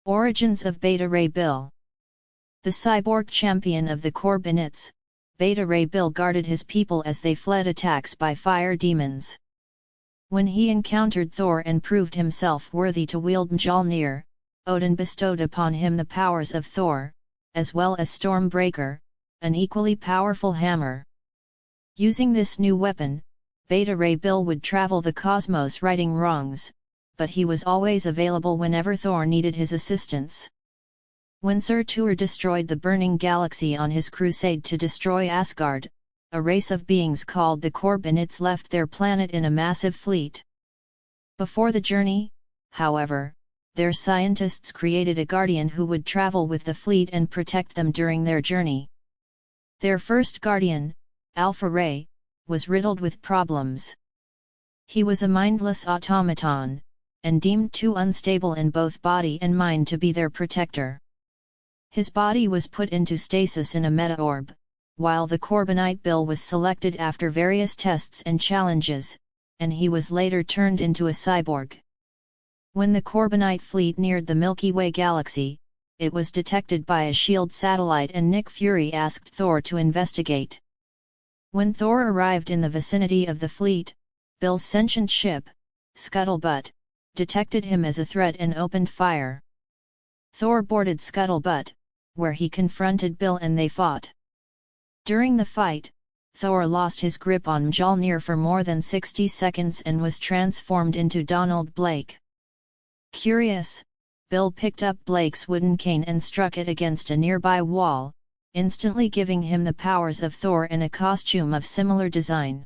Origins of Beta Ray Bill. The cyborg champion of the Corbinites, Beta Ray Bill guarded his people as they fled attacks by fire demons. When he encountered Thor and proved himself worthy to wield Mjolnir, Odin bestowed upon him the powers of Thor, as well as Stormbreaker, an equally powerful hammer. Using this new weapon, Beta Ray Bill would travel the cosmos righting wrongs, but he was always available whenever Thor needed his assistance. When Surtur destroyed the burning galaxy on his crusade to destroy Asgard, a race of beings called the Corbinites left their planet in a massive fleet. Before the journey, however, their scientists created a guardian who would travel with the fleet and protect them during their journey. Their first guardian, Alpha Ray, was riddled with problems. He was a mindless automaton, and deemed too unstable in both body and mind to be their protector. His body was put into stasis in a meta-orb, while the Corbinite Bill was selected after various tests and challenges, and he was later turned into a cyborg. When the Corbinite fleet neared the Milky Way galaxy, it was detected by a SHIELD satellite and Nick Fury asked Thor to investigate. When Thor arrived in the vicinity of the fleet, Bill's sentient ship, Scuttlebutt, detected him as a threat and opened fire. Thor boarded Scuttlebutt, where he confronted Bill and they fought. During the fight, Thor lost his grip on Mjolnir for more than 60 seconds and was transformed into Donald Blake. Curious, Bill picked up Blake's wooden cane and struck it against a nearby wall, instantly giving him the powers of Thor and a costume of similar design.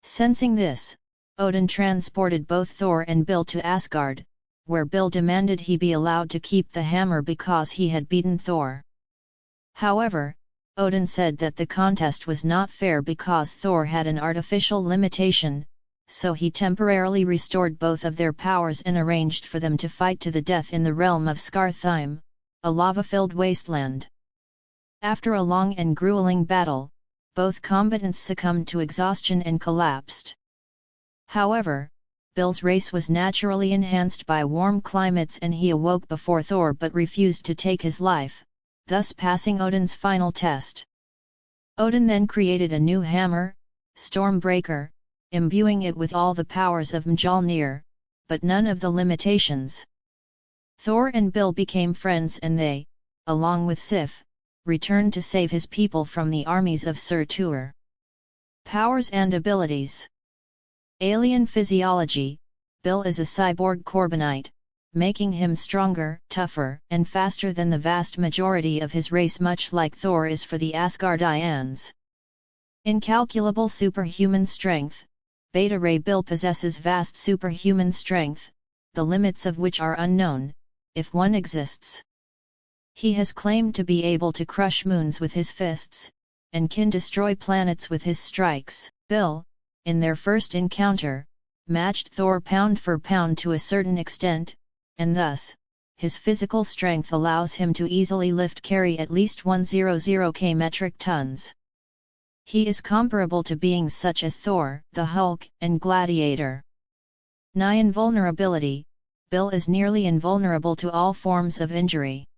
Sensing this, Odin transported both Thor and Bill to Asgard, where Bill demanded he be allowed to keep the hammer because he had beaten Thor. However, Odin said that the contest was not fair because Thor had an artificial limitation, so he temporarily restored both of their powers and arranged for them to fight to the death in the realm of Skartheim, a lava-filled wasteland. After a long and grueling battle, both combatants succumbed to exhaustion and collapsed. However, Bill's race was naturally enhanced by warm climates and he awoke before Thor but refused to take his life, thus passing Odin's final test. Odin then created a new hammer, Stormbreaker, imbuing it with all the powers of Mjolnir, but none of the limitations. Thor and Bill became friends and they, along with Sif, returned to save his people from the armies of Surtur. Powers and abilities. Alien physiology. Bill is a cyborg Corbinite, making him stronger, tougher, and faster than the vast majority of his race, much like Thor is for the Asgardians. Incalculable superhuman strength. Beta Ray Bill possesses vast superhuman strength, the limits of which are unknown, if one exists. He has claimed to be able to crush moons with his fists, and can destroy planets with his strikes. Bill, in their first encounter, matched Thor pound for pound to a certain extent, and thus, his physical strength allows him to easily carry at least 100k metric tons. He is comparable to beings such as Thor, the Hulk, and Gladiator. Nigh invulnerability. Bill is nearly invulnerable to all forms of injury.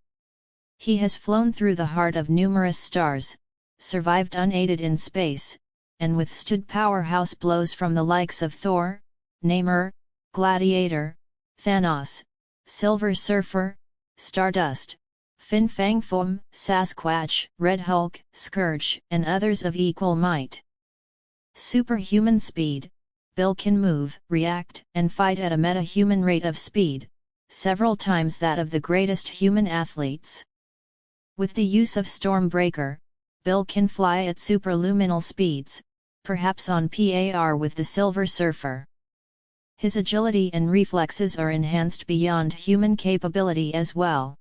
He has flown through the heart of numerous stars, survived unaided in space, and withstood powerhouse blows from the likes of Thor, Namor, Gladiator, Thanos, Silver Surfer, Stardust, Fin Fang Foom, Sasquatch, Red Hulk, Scourge, and others of equal might. Superhuman speed. Bill can move, react, and fight at a meta-human rate of speed, several times that of the greatest human athletes. With the use of Stormbreaker, Bill can fly at superluminal speeds, perhaps on par with the Silver Surfer. His agility and reflexes are enhanced beyond human capability as well.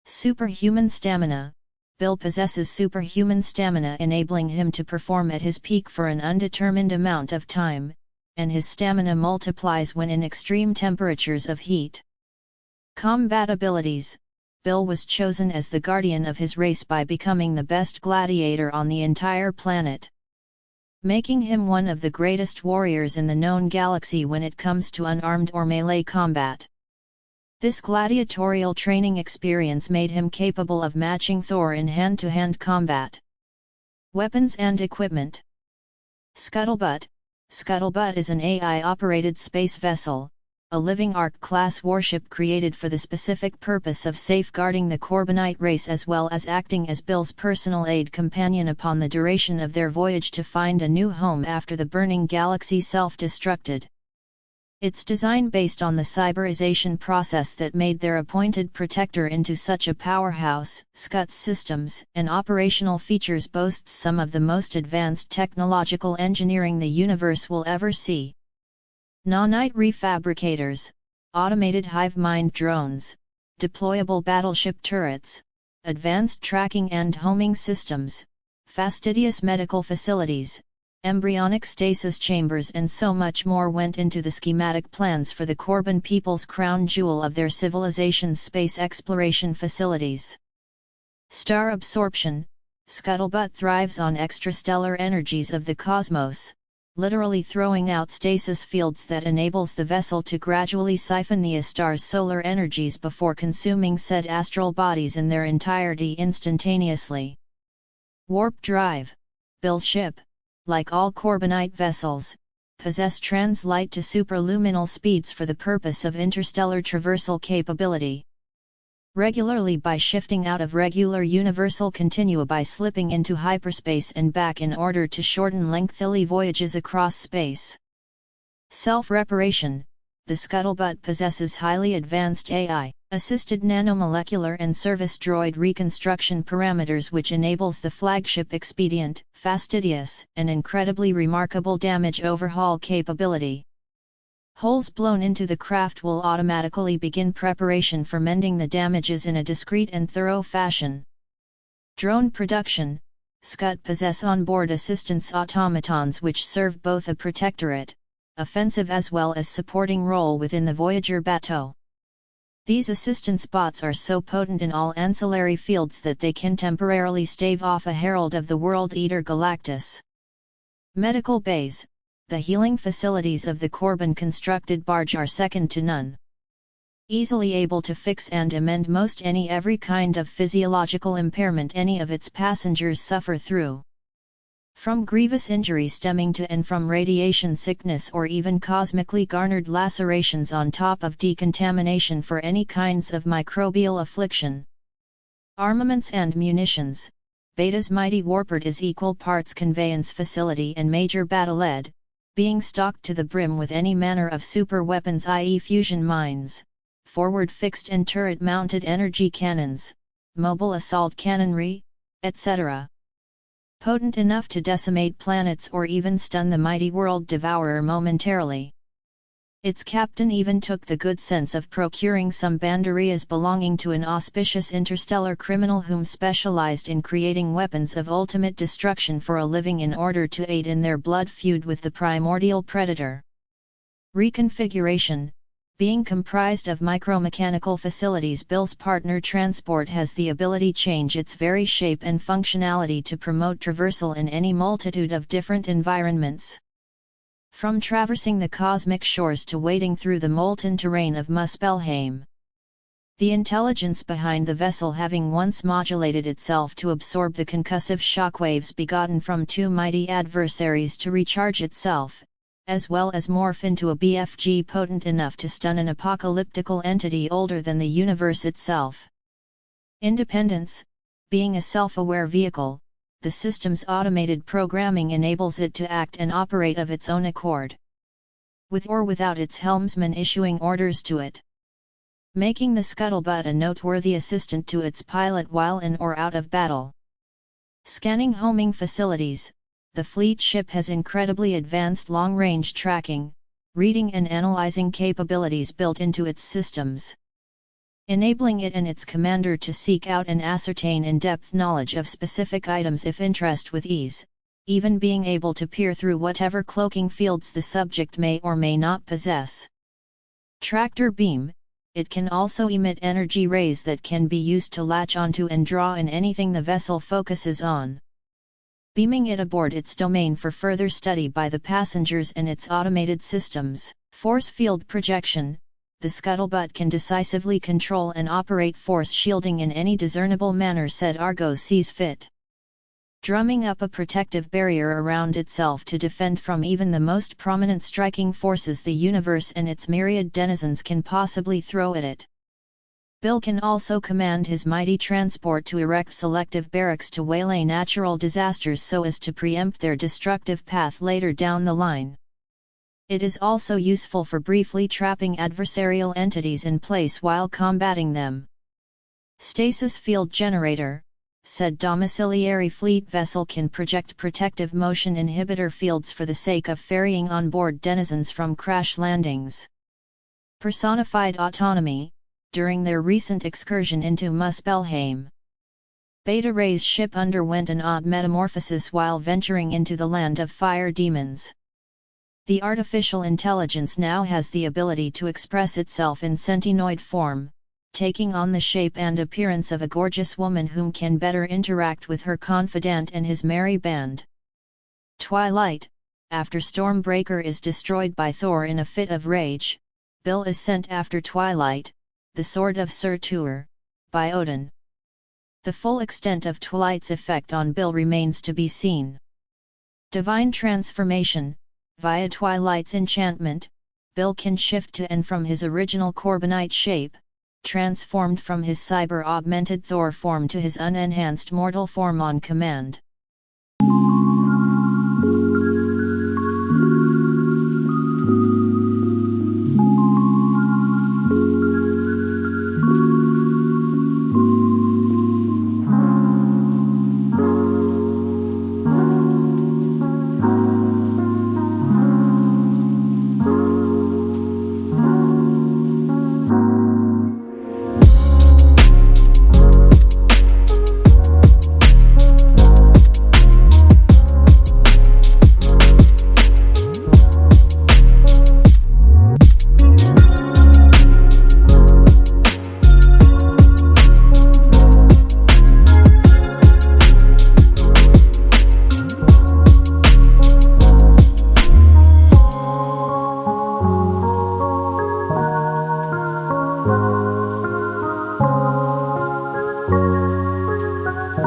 Superhuman stamina. Bill possesses superhuman stamina, enabling him to perform at his peak for an undetermined amount of time, and his stamina multiplies when in extreme temperatures of heat. Combat abilities. Bill was chosen as the guardian of his race by becoming the best gladiator on the entire planet, making him one of the greatest warriors in the known galaxy when it comes to unarmed or melee combat. This gladiatorial training experience made him capable of matching Thor in hand-to-hand combat. Weapons and equipment. Scuttlebutt. Scuttlebutt is an AI-operated space vessel, a living Ark-class warship created for the specific purpose of safeguarding the Corbinite race as well as acting as Bill's personal aid companion upon the duration of their voyage to find a new home after the burning galaxy self-destructed. Its design based on the cyberization process that made their appointed protector into such a powerhouse. Scutt's systems and operational features boasts some of the most advanced technological engineering the universe will ever see. Nanite refabricators, automated hive mind drones, deployable battleship turrets, advanced tracking and homing systems, fastidious medical facilities, embryonic stasis chambers and so much more went into the schematic plans for the Corbin people's crown jewel of their civilization's space exploration facilities. Star absorption. Scuttlebutt thrives on extrastellar energies of the cosmos, literally throwing out stasis fields that enables the vessel to gradually siphon the star's solar energies before consuming said astral bodies in their entirety instantaneously. Warp drive. Bill's ship, like all Corbinite vessels, possess translight to superluminal speeds for the purpose of interstellar traversal capability. Regularly by shifting out of regular universal continua by slipping into hyperspace and back in order to shorten lengthy voyages across space. Self-reparation. The Scuttlebutt possesses highly advanced AI-assisted nanomolecular and service droid reconstruction parameters which enables the flagship expedient, fastidious, and incredibly remarkable damage overhaul capability. Holes blown into the craft will automatically begin preparation for mending the damages in a discreet and thorough fashion. Drone production. Scutt possess on-board assistance automatons which serve both a protectorate, offensive as well as supporting role within the Voyager bateau. These assistance bots are so potent in all ancillary fields that they can temporarily stave off a herald of the World Eater Galactus. Medical bays. The healing facilities of the Corbin-constructed barge are second to none. Easily able to fix and amend most every kind of physiological impairment any of its passengers suffer through. From grievous injury stemming to and from radiation sickness or even cosmically garnered lacerations on top of decontamination for any kinds of microbial affliction. Armaments and munitions. Beta's mighty Warpert is equal parts conveyance facility and major battle lead, being stocked to the brim with any manner of super weapons i.e. fusion mines, forward fixed and turret mounted energy cannons, mobile assault cannonry, etc. Potent enough to decimate planets or even stun the mighty world devourer momentarily. Its captain even took the good sense of procuring some banderias belonging to an auspicious interstellar criminal whom specialized in creating weapons of ultimate destruction for a living in order to aid in their blood feud with the primordial predator. Reconfiguration. Being comprised of micromechanical facilities, Bill's partner transport has the ability to change its very shape and functionality to promote traversal in any multitude of different environments. From traversing the cosmic shores to wading through the molten terrain of Muspelheim. The intelligence behind the vessel having once modulated itself to absorb the concussive shockwaves begotten from two mighty adversaries to recharge itself, as well as morph into a BFG potent enough to stun an apocalyptical entity older than the universe itself. Independence. Being a self-aware vehicle, the system's automated programming enables it to act and operate of its own accord, with or without its helmsman issuing orders to it, making the Scuttlebutt a noteworthy assistant to its pilot while in or out of battle. Scanning homing facilities. The fleet ship has incredibly advanced long-range tracking, reading and analyzing capabilities built into its systems, enabling it and its commander to seek out and ascertain in-depth knowledge of specific items if interest with ease, even being able to peer through whatever cloaking fields the subject may or may not possess. Tractor beam. It can also emit energy rays that can be used to latch onto and draw in anything the vessel focuses on, beaming it aboard its domain for further study by the passengers and its automated systems. Force field projection. the scuttlebutt can decisively control and operate force shielding in any discernible manner said Argo sees fit. Drumming up a protective barrier around itself to defend from even the most prominent striking forces the universe and its myriad denizens can possibly throw at it. Bill can also command his mighty transport to erect selective barracks to waylay natural disasters so as to preempt their destructive path later down the line. It is also useful for briefly trapping adversarial entities in place while combating them. Stasis field generator, said domiciliary fleet vessel can project protective motion inhibitor fields for the sake of ferrying on-board denizens from crash landings. Personified autonomy, during their recent excursion into Muspelheim. Beta Ray's ship underwent an odd metamorphosis while venturing into the land of fire demons. The artificial intelligence now has the ability to express itself in sentinoid form, taking on the shape and appearance of a gorgeous woman whom can better interact with her confidant and his merry band. Twilight, after Stormbreaker is destroyed by Thor in a fit of rage, Bill is sent after Twilight, the Sword of Surtur, by Odin. The full extent of Twilight's effect on Bill remains to be seen. Divine transformation. Via Twilight's enchantment, Bill can shift to and from his original Corbinite shape, transformed from his cyber-augmented Thor form to his unenhanced mortal form on command.